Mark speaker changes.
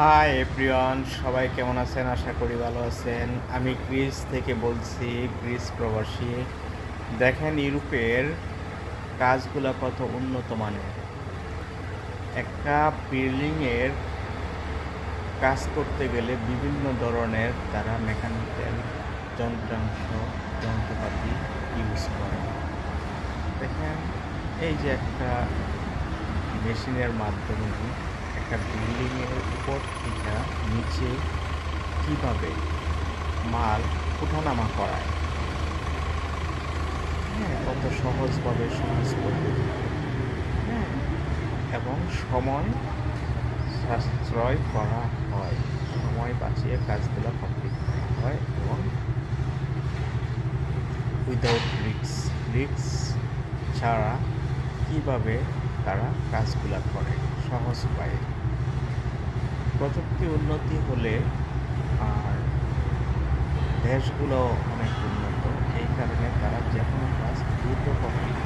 Speaker 1: Hi everyone, সবাই কেমন আছেন? আশা করি ভালো আছেন। আমি গ্রিস থেকে বলছি, গ্রিস প্রবাসী। দেখেন ইউরোপের কাজগুলো কত উন্নত মানের। একটা বিল্ডিংয়ের কাজ করতে গেলে বিভিন্ন ধরনের তারা মেকানিক্যাল যন্ত্রাংশ যন্ত্রপাতি ইউজ করে। দেখেন এই যে একটা মেশিনের মাধ্যমে একটা বিল্ডিংয়ের উপর থেকে নিচে কিভাবে মাল ওঠানামা করায়। হ্যাঁ, কত সহজভাবে সহজ পদ্ধতিতে। হ্যাঁ, এবং সময় সাশ্রয় করা হয়, সময় বাঁচিয়ে কাজগুলো কমপ্লিট করা হয় এবং উইদাউট রিক্স ছাড়া কিভাবে তারা কাজগুলো করে সহজ উপায়ে। প্রযুক্তি উন্নতি হলে আর দেশগুলো অনেক উন্নত, এই কারণে তারা যে কোনো কাজ দ্রুত কমপ্লিট